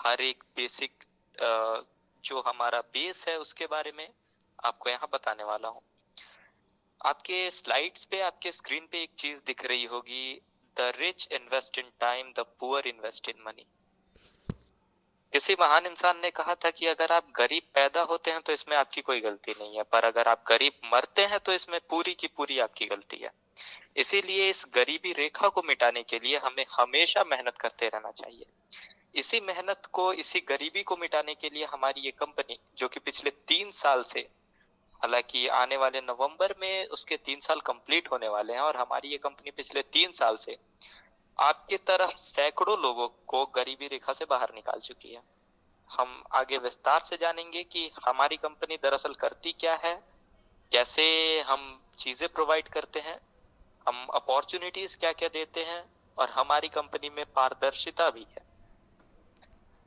हर एक बेसिक जो हमारा बेस है उसके बारे में आपको यहाँ बताने वाला हूँ। आपके स्लाइड्स पे, आपके स्क्रीन पे एक चीज दिख रही होगी, the rich invest in time, the poor invest in money. किसी महान इंसान ने कहा था कि अगर आप गरीब पैदा होते हैं तो इसमें आपकी कोई गलती नहीं है, पर अगर आप गरीब मरते हैं तो इसमें पूरी की पूरी आपकी गलती है। इसीलिए इस गरीबी रेखा को मिटाने के लिए हमें हमेशा मेहनत करते रहना चाहिए। इसी मेहनत को, इसी गरीबी को मिटाने के लिए हमारी ये कंपनी, जो कि पिछले 3 साल से, हालांकि आने वाले नवंबर में उसके 3 साल कंप्लीट होने वाले हैं, और हमारी ये कंपनी पिछले 3 साल से आपके तरह सैकड़ों लोगों को गरीबी रेखा से बाहर निकाल चुकी है। हम आगे विस्तार से जानेंगे कि हमारी कंपनी दरअसल करती क्या है, कैसे हम चीजें प्रोवाइड करते हैं, हम अपॉर्चुनिटीज क्या क्या देते हैं, और हमारी कंपनी में पारदर्शिता भी है।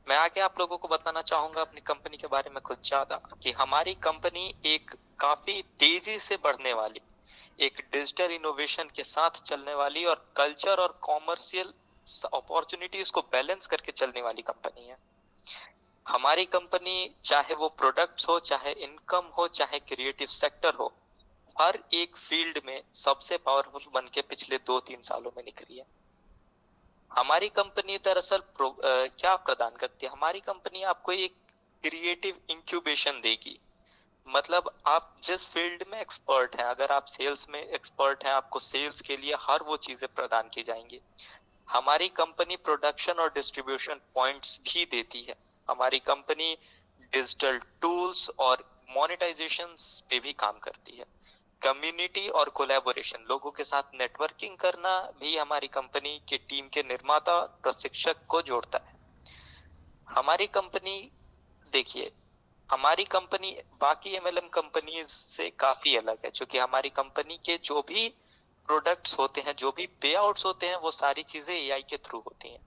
मैं आगे आप लोगों को बताना चाहूंगा अपनी कंपनी के बारे में कुछ ज्यादा, कि हमारी कंपनी एक काफी तेजी से बढ़ने वाली, एक डिजिटल इनोवेशन के साथ चलने वाली और कल्चर और कॉमर्शियल अपॉर्चुनिटीज को बैलेंस करके चलने वाली कंपनी है। हमारी कंपनी, चाहे वो प्रोडक्ट्स हो, चाहे इनकम हो, चाहे क्रिएटिव सेक्टर हो, हर एक फील्ड में सबसे पावरफुल बन के पिछले 2-3 सालों में निकली है। हमारी कंपनी दरअसल क्या प्रदान करती है, हमारी कंपनी आपको एक क्रिएटिव इंक्यूबेशन देगी। मतलब आप जिस फील्ड में एक्सपर्ट हैं, अगर आप सेल्स में एक्सपर्ट हैं, आपको सेल्स के लिए हर वो चीजें प्रदान की जाएंगी। हमारी कंपनी प्रोडक्शन और डिस्ट्रीब्यूशन पॉइंट्स भी देती है। हमारी कंपनी डिजिटल टूल्स और मोनेटाइजेशन पे भी काम करती है। कम्युनिटी और कोलैबोरेशन, लोगों के साथ नेटवर्किंग करना भी हमारी कंपनी के टीम के निर्माता प्रशिक्षक को जोड़ता है। हमारी कंपनी, देखिए, हमारी कंपनी बाकी एमएलएम कंपनीज से काफी अलग है, क्योंकि हमारी कंपनी के जो भी प्रोडक्ट्स होते हैं, जो भी पे आउट्स होते हैं, वो सारी चीजें एआई के थ्रू होती हैं।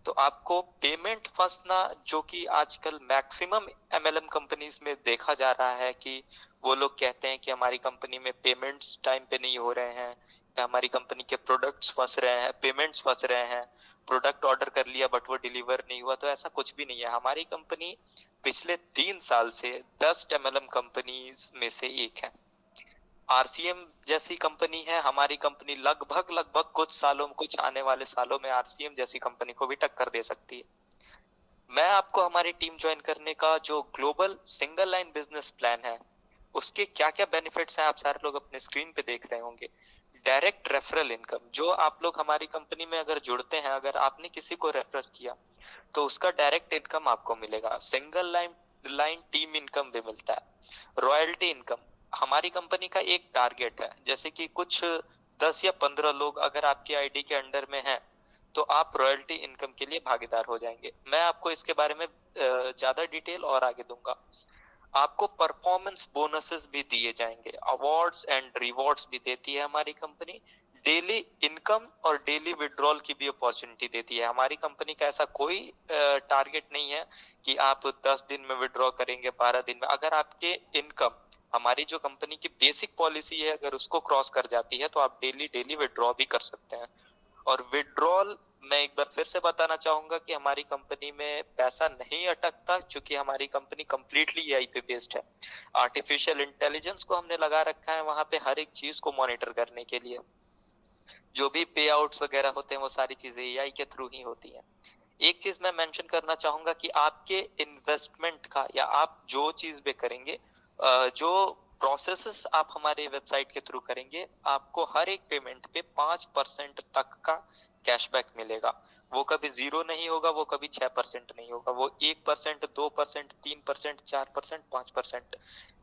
तो आपको पेमेंट फंसना, जो कि आजकल मैक्सिमम एमएलएम कंपनीज में देखा जा रहा है, कि वो लोग कहते हैं कि हमारी कंपनी में पेमेंट्स टाइम पे नहीं हो रहे हैं, या हमारी कंपनी के प्रोडक्ट्स फंस रहे हैं, पेमेंट्स फंस रहे हैं, प्रोडक्ट ऑर्डर कर लिया बट वो डिलीवर नहीं हुआ। तो ऐसा कुछ भी नहीं है। हमारी कंपनी पिछले 3 साल से बेस्ट एमएलएम कंपनीज में से एक है। आरसीएम जैसी कंपनी है हमारी कंपनी, लगभग लगभग कुछ सालों, कुछ आने वाले सालों में आरसीएम जैसी कंपनी को भी टक्कर दे सकती है। मैं आपको हमारी टीम ज्वाइन करने का जो global single line business plan है, उसके क्या क्या बेनिफिट्स हैं, आप सारे लोग अपने स्क्रीन पे देख रहे होंगे। डायरेक्ट रेफरल इनकम, जो आप लोग हमारी कंपनी में अगर जुड़ते हैं, अगर आपने किसी को रेफर किया तो उसका डायरेक्ट इनकम आपको मिलेगा। Single line line team income भी मिलता है। रॉयल्टी इनकम, हमारी कंपनी का एक टारगेट है, जैसे कि कुछ 10 या 15 लोग अगर आपकी आईडी के अंडर में हैं, तो आप रॉयल्टी इनकम के लिए भागीदार हो जाएंगे। मैं आपको इसके बारे में ज्यादा डिटेल और आगे दूंगा। आपको परफॉर्मेंस बोनसेस भी दिए जाएंगे, अवार्ड्स एंड रिवॉर्ड्स भी देती है हमारी कंपनी। डेली इनकम और डेली विड्रॉल की भी अपॉर्चुनिटी देती है। हमारी कंपनी का ऐसा कोई टारगेट नहीं है कि आप 10 दिन में विड्रॉ करेंगे, 12 दिन में। अगर आपके इनकम, हमारी जो कंपनी की बेसिक पॉलिसी है, अगर उसको क्रॉस कर जाती है तो आप डेली डेली विड्रॉ भी कर सकते हैं। और विड्रॉल, मैं एक बार फिर से बताना चाहूंगा कि हमारी कंपनी में पैसा नहीं अटकता, क्योंकि हमारी कंपनी कंप्लीटली एआई पे बेस्ड है। आर्टिफिशियल इंटेलिजेंस को हमने लगा रखा है वहां पे हर एक चीज को मॉनिटर करने के लिए। जो भी पे आउट्स वगैरह होते हैं वो सारी चीजें एआई के थ्रू ही होती हैं। एक चीज मैं मेंशन करना चाहूंगा कि आपके इन्वेस्टमेंट का, या आप जो चीज भी करेंगे, जो प्रोसेसेस आप हमारे वेबसाइट के थ्रू करेंगे, आपको हर एक पेमेंट पे 5% तक का कैशबैक मिलेगा। वो कभी 0 नहीं होगा, वो कभी 6% नहीं होगा, वो 1%, 2%, 3%, 4%, 5%,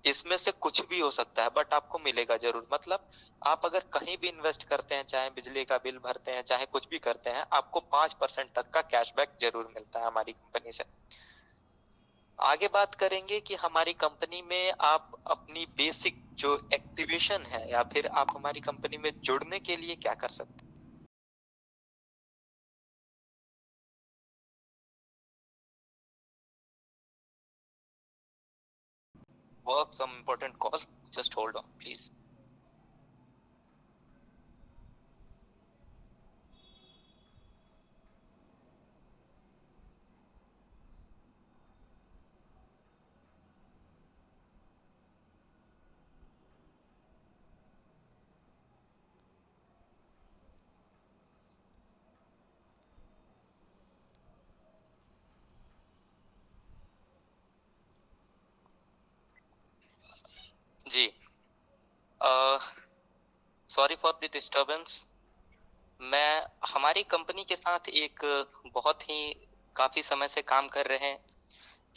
इसमें से कुछ भी हो सकता है, बट आपको मिलेगा जरूर। मतलब आप अगर कहीं भी इन्वेस्ट करते हैं, चाहे बिजली का बिल भरते हैं, चाहे कुछ भी करते हैं, आपको 5% तक का कैशबैक जरूर मिलता है हमारी कंपनी से। आगे बात करेंगे कि हमारी कंपनी में आप अपनी बेसिक जो एक्टिवेशन है, या फिर आप हमारी कंपनी में जुड़ने के लिए क्या कर सकते हैं। Work some important call, just hold on please. जी, सॉरी फॉर द डिस्टरबेंस। मैं हमारी कंपनी के साथ एक बहुत ही काफ़ी समय से काम कर रहे हैं,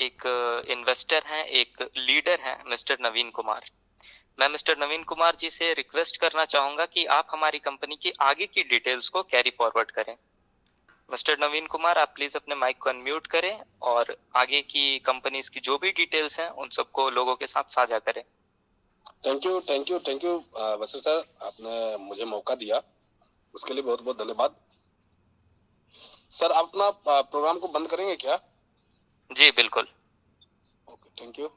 एक इन्वेस्टर हैं, एक लीडर हैं, मिस्टर नवीन कुमार। मैं मिस्टर नवीन कुमार जी से रिक्वेस्ट करना चाहूँगा कि आप हमारी कंपनी की आगे की डिटेल्स को कैरी फॉरवर्ड करें। मिस्टर नवीन कुमार, आप प्लीज़ अपने माइक को अनम्यूट करें और आगे की कंपनीज़ की जो भी डिटेल्स हैं, उन सबको लोगों के साथ साझा करें। थैंक यू वसीम सर, आपने मुझे मौका दिया, उसके लिए बहुत बहुत धन्यवाद। सर, आप अपना प्रोग्राम को बंद करेंगे क्या? जी बिल्कुल। Okay, thank you.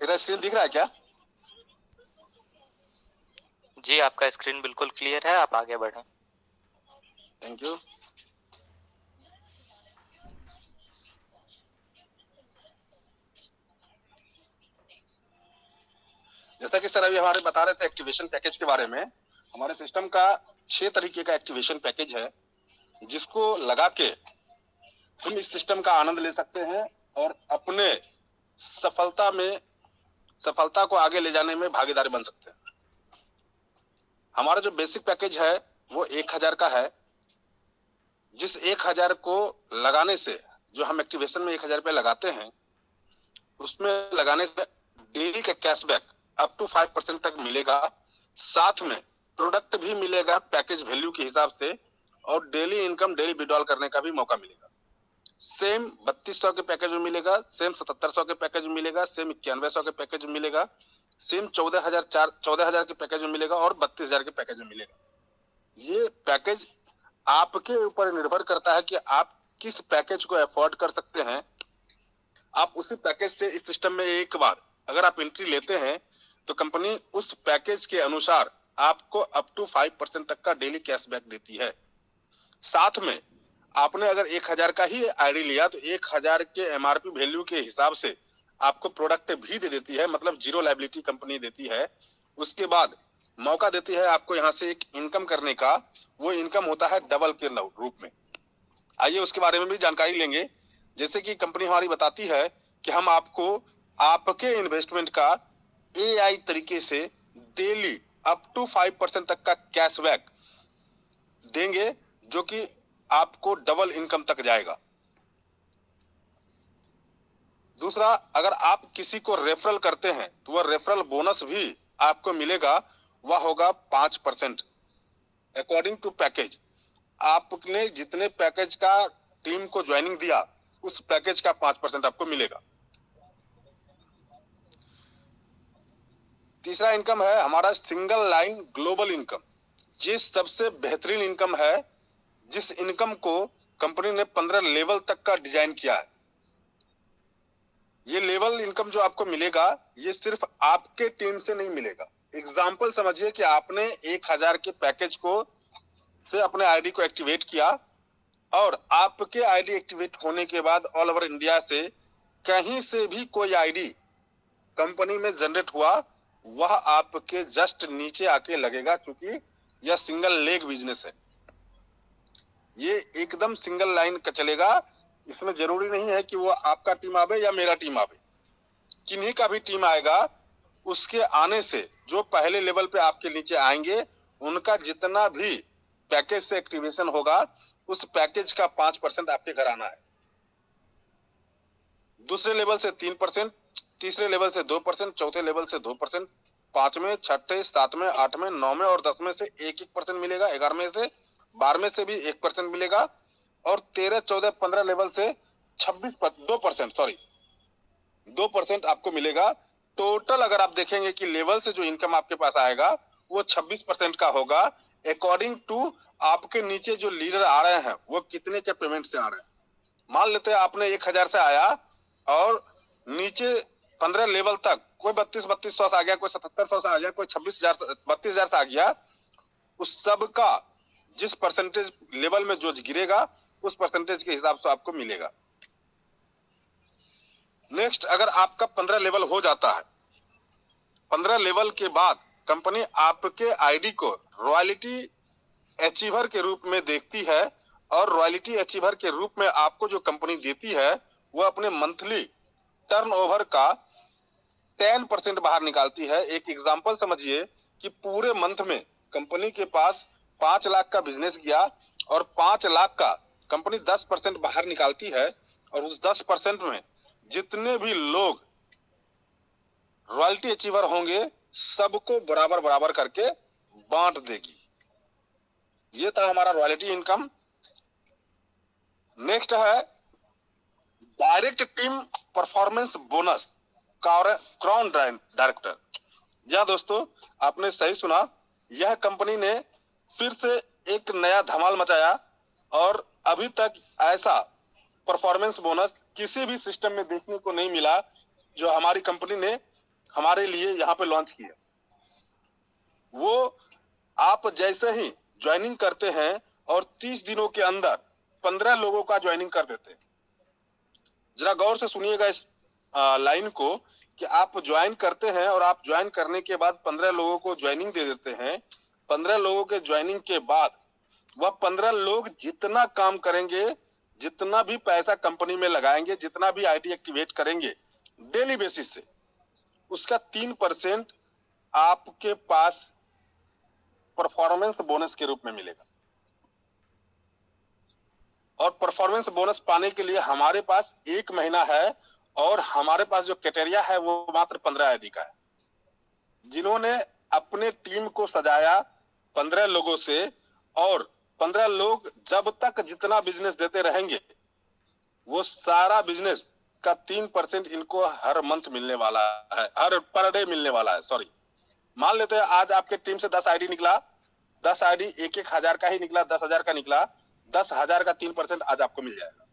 मेरा स्क्रीन दिख रहा है क्या? जी, आपका स्क्रीन बिल्कुल क्लियर है, आप आगे बढ़ें। Thank you. जैसा कि सर अभी हमारे बता रहे थे एक्टिवेशन पैकेज के बारे में, हमारे सिस्टम का 6 तरीके का एक्टिवेशन पैकेज है, जिसको लगा के हम इस सिस्टम का आनंद ले सकते हैं और अपने सफलता को आगे ले जाने में भागीदार बन सकते हैं। हमारा जो बेसिक पैकेज है वो 1000 का है, जिस 1000 को लगाने से, जो हम एक्टिवेशन में 1000 रुपए लगाते हैं, उसमें लगाने से डेली का कैशबैक अप टू 5% तक मिलेगा। साथ में प्रोडक्ट भी मिलेगा पैकेज वैल्यू के हिसाब से, और डेली इनकम, डेली विड्रॉल करने का भी मौका मिलेगा। सेम 3200 के पैकेज में मिलेगा, सेम 7700 के पैकेज में मिलेगा, सेम 9100 के पैकेज में मिलेगा, सेम 14000 के पैकेज में मिलेगा और 32000 के पैकेज में मिलेगा। ये पैकेज आपके ऊपर निर्भर करता है कि आप किस पैकेज को अफोर्ड कर सकते हैं। आप उसी पैकेज से इस सिस्टम में एक बार अगर आप एंट्री लेते हैं तो कंपनी उस पैकेज के अनुसार आपको अप टू 5% तक का डेली कैशबैक देती है। साथ में आपने अगर 1000 का ही आईडी लिया तो 1000 के एमआरपी वैल्यू के हिसाब से आपको प्रोडक्ट भी दे देती है, मतलब जीरो लायबिलिटी कंपनी देती है। उसके बाद मौका देती है आपको यहाँ से एक इनकम करने का, वो इनकम होता है डबल के रूप में। आइए उसके बारे में भी जानकारी लेंगे। जैसे कि कंपनी हमारी बताती है कि हम आपको आपके इन्वेस्टमेंट का एआई तरीके से डेली अप टू 5% तक का कैशबैक देंगे, जो कि आपको डबल इनकम तक जाएगा। दूसरा, अगर आप किसी को रेफरल करते हैं तो वह रेफरल बोनस भी आपको मिलेगा, वह होगा 5% अकॉर्डिंग टू पैकेज। आपने जितने पैकेज का टीम को ज्वाइनिंग दिया, उस पैकेज का 5% आपको मिलेगा। तीसरा इनकम है हमारा सिंगल लाइन ग्लोबल इनकम। ये सबसे बेहतरीन इनकम है, जिस इनकम को कंपनी ने 15 लेवल तक का डिजाइन किया है। ये लेवल इनकम जो आपको मिलेगा, ये सिर्फ आपके टीम से नहीं मिलेगा। एग्जाम्पल समझिए कि आपने 1000 के पैकेज को से अपने आईडी को एक्टिवेट किया, और आपके आईडी एक्टिवेट होने के बाद ऑल ओवर इंडिया से कहीं से भी कोई आईडी कंपनी में जनरेट हुआ, वह आपके जस्ट नीचे आके लगेगा, क्योंकि यह सिंगल लेग बिजनेस है। ये एकदम सिंगल लाइन का चलेगा। इसमें जरूरी नहीं है कि वो आपका टीम आवे या मेरा टीम आवे, किन्हीं का भी टीम आएगा, उसके आने से जो पहले लेवल पे आपके नीचे आएंगे, उनका जितना भी पैकेज से एक्टिवेशन होगा, उस पैकेज का 5% आपके घर आना है। दूसरे लेवल से 3%, तीसरे लेवल से 2%, चौथे लेवल से 2%, 5वें, 6ठे, 7वें, 8वें, 9वें और 10वें से 1-1% मिलेगा, 11वें से 12वें से भी 1% मिलेगा, और 13, 14, 15 लेवल से 2% आपको मिलेगा। टोटल अगर आप देखेंगे कि लेवल से जो इनकम आपके पास आएगा, वो 26% का होगा, अकॉर्डिंग टू आपके नीचे जो लीडर आ रहे हैं वो कितने के पेमेंट से आ रहे हैं। मान लेते हैं आपने 1000 से आया और नीचे 15 लेवल तक कोई 3200 से आ गया, कोई 7700 से आ गया, कोई 32,000 से आ गया, उस सब का जिस परसेंटेज लेवल में जो गिरेगा उस परसेंटेज के हिसाब से आपको मिलेगा। नेक्स्ट, अगर आपका 15 लेवल हो जाता है, 15 लेवल के बाद कंपनी आपके आईडी को रॉयल्टी अचीवर के रूप में देखती है और रॉयल्टी अचीवर के रूप में आपको जो कंपनी देती है वो अपने मंथली टर्नओवर का 10% बाहर निकालती है। एक एग्जांपल समझिए कि पूरे मंथ में कंपनी के पास 5 लाख का बिजनेस गया और 5 लाख का कंपनी 10% बाहर निकालती है और उस 10% में जितने भी लोग रॉयल्टी अचीवर होंगे सबको बराबर बराबर करके बांट देगी। ये था हमारा रॉयल्टी इनकम। नेक्स्ट है direct team performance bonus crown director. या दोस्तों, आपने सही सुना, यह कंपनी ने फिर से एक नया धमाल मचाया और अभी तक ऐसा परफॉर्मेंस बोनस किसी भी सिस्टम में देखने को नहीं मिला जो हमारी कंपनी ने हमारे लिए यहाँ पे लॉन्च किया। वो आप जैसे ही ज्वाइनिंग करते हैं और 30 दिनों के अंदर 15 लोगों का ज्वाइनिंग कर देते हैं। जरा गौर से सुनिएगा इस लाइन को कि आप ज्वाइन करते हैं और आप ज्वाइन करने के बाद 15 लोगों को ज्वाइनिंग दे देते हैं। 15 लोगों के ज्वाइनिंग के बाद वह 15 लोग जितना काम करेंगे, जितना भी पैसा कंपनी में लगाएंगे, जितना भी आईडी एक्टिवेट करेंगे डेली बेसिस से, उसका 3% आपके पास परफॉर्मेंस बोनस के रूप में मिलेगा। और परफॉर्मेंस बोनस पाने के लिए हमारे पास 1 महीना है और हमारे पास जो क्राइटेरिया है वो मात्र 15 आईडी का है। जिन्होंने अपने टीम को सजाया 15 लोगों से और 15 लोग जब तक जितना बिजनेस देते रहेंगे वो सारा बिजनेस का 3% इनको हर मंथ मिलने वाला है, हर पर डे मिलने वाला है। सॉरी, मान लेते हैं आज आपके टीम से 10 आईडी निकला, 10 आईडी 1,000 का ही निकला, 10,000 का निकला, 10,000 का 3% आज आपको मिल जाएगा।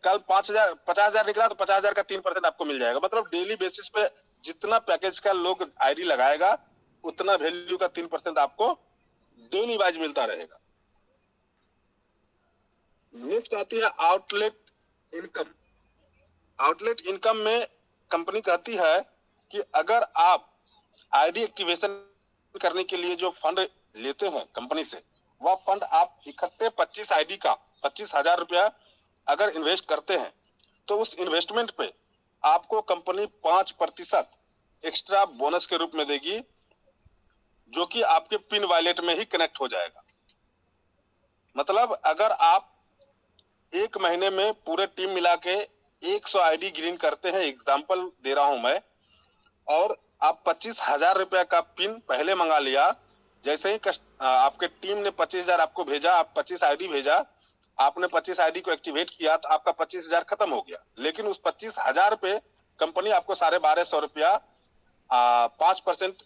कल 50,000 निकला तो 50,000 का 3% आपको मिल जाएगा। मतलब डेली बेसिस पे जितना पैकेज का लोग आईडी लगाएगा उतना वैल्यू का 3% आपको डेली वाइज मिलता रहेगा। नेक्स्ट आती है आउटलेट इनकम। आउटलेट इनकम में कंपनी कहती है कि अगर आप आईडी एक्टिवेशन करने के लिए जो फंड लेते हैं कंपनी से, वह फंड आप इकट्ठे 25 आईडी का 25,000 रुपया अगर इन्वेस्ट करते हैं तो उस इन्वेस्टमेंट पे आपको कंपनी 5% एक्स्ट्रा बोनस के रूप में देगी, जो कि आपके पिन वॉलेट में ही कनेक्ट हो जाएगा। मतलब अगर आप 1 महीने में पूरे टीम मिला के 100 आईडी ग्रीन करते हैं, एग्जाम्पल दे रहा हूं मैं, और आप 25,000 रुपया का पिन पहले मंगा लिया, जैसे ही आपके टीम ने 25,000 आपको भेजा, आप 25 आईडी भेजा, आपने 25 आईडी को एक्टिवेट किया तो आपका 25,000 खत्म हो गया। लेकिन उस 25,000 पे कंपनी आपको 12,500 रुपया 5%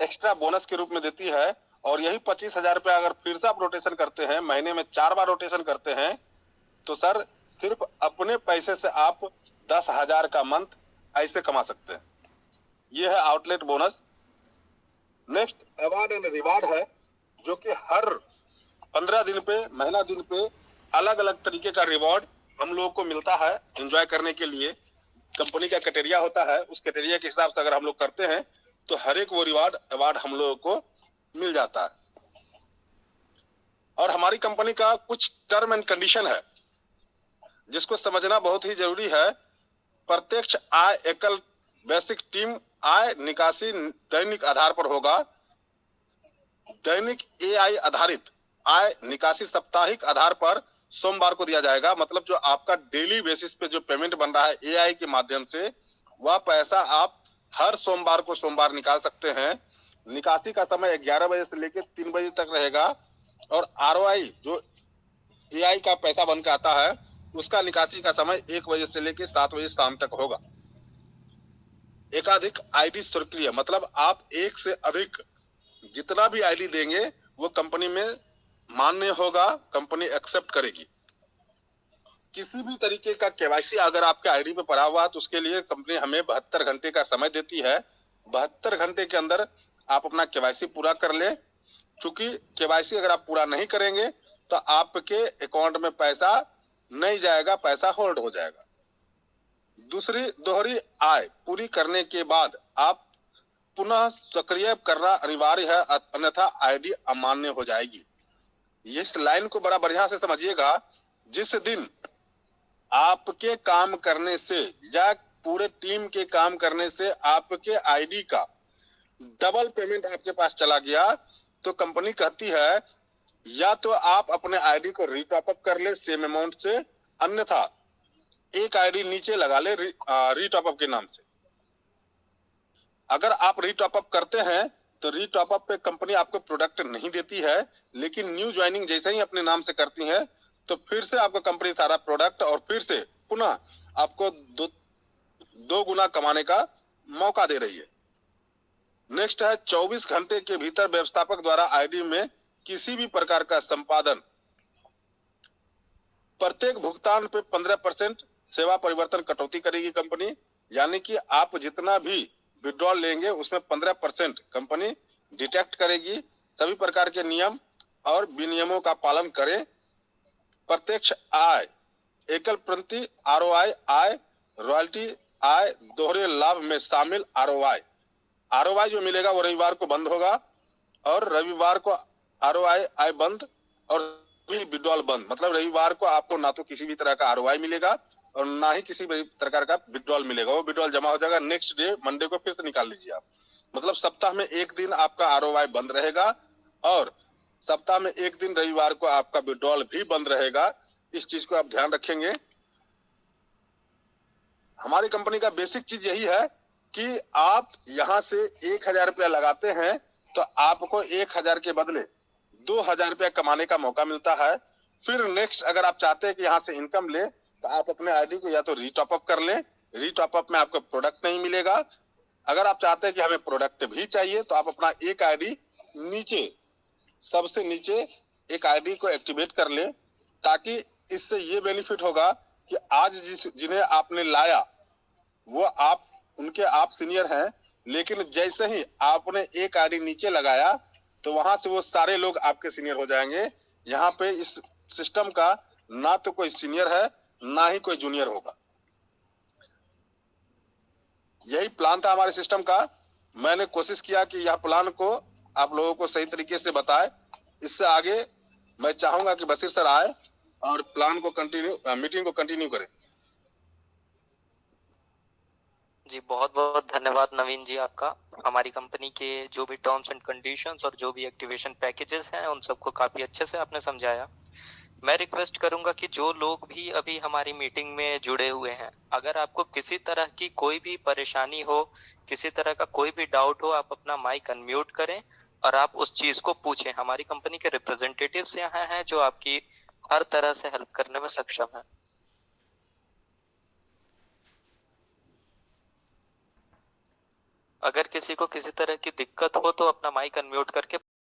एक्स्ट्रा बोनस के रूप में देती है। और यही 25,000 रुपया अगर फिर से आप रोटेशन करते हैं, महीने में 4 बार रोटेशन करते हैं, तो सर सिर्फ अपने पैसे से आप 10,000 का मंथ ऐसे कमा सकते हैं। ये है outlet bonus. Next award and reward है, जो कि हर 15 दिन पे, महीना दिन पे अलग अलग तरीके का रिवॉर्ड हम लोगों को मिलता है एंजॉय करने के लिए। कंपनी का क्राइटेरिया होता है, उस क्राइटेरिया के हिसाब से अगर हम लोग करते हैं तो हर एक वो अवार्ड हम लोगों को मिल जाता है। और हमारी कंपनी का कुछ टर्म एंड कंडीशन है जिसको समझना बहुत ही जरूरी है। प्रत्यक्ष आय एकल बेसिक टीम आय निकासी दैनिक आधार पर होगा। दैनिक एआई आधारित आय निकासी साप्ताहिक आधार पर सोमवार को दिया जाएगा। मतलब जो आपका डेली बेसिस पे जो पेमेंट बन रहा है एआई के माध्यम से, वह पैसा आप हर सोमवार को सोमवार निकाल सकते हैं। निकासी का समय 11 बजे से लेकर 3 बजे तक रहेगा। और आरओआई जो एआई का पैसा बन के आता है उसका निकासी का समय 1 बजे से लेकर 7 बजे शाम तक होगा। एकाधिक आईडी सक्रिय, मतलब आप एक से अधिक जितना भी आईडी देंगे वो कंपनी में मान्य होगा, कंपनी एक्सेप्ट करेगी। किसी भी तरीके का केवाईसी अगर आपके आईडी पे पड़ा हुआ है तो उसके लिए कंपनी हमें 72 घंटे का समय देती है। 72 घंटे के अंदर आप अपना केवाईसी पूरा कर ले। चूंकि केवाईसी अगर आप पूरा नहीं करेंगे तो आपके अकाउंट में पैसा नहीं जाएगा, पैसा होल्ड हो जाएगा। दूसरी, दोहरी आय पूरी करने के बाद आप पुनः सक्रिय करना अनिवार्य है, अन्यथा आईडी अमान्य हो जाएगी। इस लाइन को बड़ा बढ़िया से समझिएगा। जिस दिन आपके काम करने से या पूरे टीम के काम करने से आपके आईडी का डबल पेमेंट आपके पास चला गया तो कंपनी कहती है या तो आप अपने आईडी को रीटॉप अप कर ले सेम अमाउंट से, अन्यथा एक आईडी नीचे लगा ले रीटॉप अप के नाम से। अगर आप रीटॉप अप करते हैं तो रीटॉप अप पे कंपनी आपको प्रोडक्ट नहीं देती है, लेकिन न्यू ज्वाइनिंग जैसे ही अपने नाम से करती है तो फिर से आपको कंपनी सारा प्रोडक्ट और फिर से पुनः आपको दो गुना कमाने का मौका दे रही है। नेक्स्ट है 24 घंटे के भीतर व्यवस्थापक द्वारा आईडी में किसी भी प्रकार का संपादन, प्रत्येक भुगतान पे 15% सेवा परिवर्तन कटौती करेगी कंपनी। यानी कि आप जितना भी विड्रॉल लेंगे उसमें 15% कंपनी डिटेक्ट करेगी। सभी प्रकार के नियम और विनियमों का पालन करें। प्रत्यक्ष आय, एकल प्रति आरओआई आय, रॉयल्टी आय, दोहरे लाभ में शामिल आरओआई। आरओआई जो मिलेगा वो रविवार को बंद होगा और रविवार को आरओआई आय बंद और विड्रॉल बंद। मतलब रविवार को आपको ना तो किसी भी तरह का आरओआई मिलेगा और ना ही किसी भी प्रकार का विड्रॉल मिलेगा। वो विड्रॉल जमा हो जाएगा नेक्स्ट डे मंडे को, फिर से निकाल लीजिए आप। मतलब सप्ताह में एक दिन आपका आरओआई बंद रहेगा और सप्ताह में एक दिन रविवार को आपका विड्रॉल भी बंद रहेगा। इस चीज को आप ध्यान रखेंगे। हमारी कंपनी का बेसिक चीज यही है कि आप यहां से 1000 रुपया लगाते हैं तो आपको 1000 के बदले 2000 रुपया कमाने का मौका मिलता है। फिर नेक्स्ट अगर आप चाहते हैं कि यहाँ से इनकम ले तो आप अपने आईडी को या तो रीटॉप अप कर लें। रीटॉप अप में आपको प्रोडक्ट नहीं मिलेगा। अगर आप चाहते हैं कि हमें प्रोडक्ट भी चाहिए तो आप अपना एक आईडी नीचे, सबसे नीचे एक आईडी को एक्टिवेट कर लें, ताकि इससे ये बेनिफिट होगा कि आज जिन्हें आपने लाया वो आप सीनियर हैं, लेकिन जैसे ही आपने एक आईडी नीचे लगाया तो वहां से वो सारे लोग आपके सीनियर हो जाएंगे। यहाँ पे इस सिस्टम का ना तो कोई सीनियर है ना ही कोई जूनियर होगा। यही प्लान था हमारे सिस्टम का। मैंने कोशिश किया कि यह प्लान को आप लोगों को सही तरीके से बताए। इससे आगे मैं चाहूंगा कि बशीर सर आए और प्लान को मीटिंग को कंटिन्यू करें। जी बहुत बहुत धन्यवाद नवीन जी आपका। हमारी कंपनी के जो भी टर्म्स एंड कंडीशंस और जो भी एक्टिवेशन पैकेजेस हैं उन सबको काफी अच्छे से आपने समझाया। मैं रिक्वेस्ट करूंगा कि जो लोग भी अभी हमारी मीटिंग में जुड़े हुए हैं, अगर आपको किसी तरह की कोई भी परेशानी हो, किसी तरह का कोई भी डाउट हो, आप अपना माइक अनम्यूट करें और आप उस चीज को पूछें। हमारी कंपनी के रिप्रेजेंटेटिव्स यहाँ हैं जो आपकी हर तरह से हेल्प करने में सक्षम है। अगर किसी को किसी तरह की दिक्कत हो तो अपना माइक अनम्यूट करके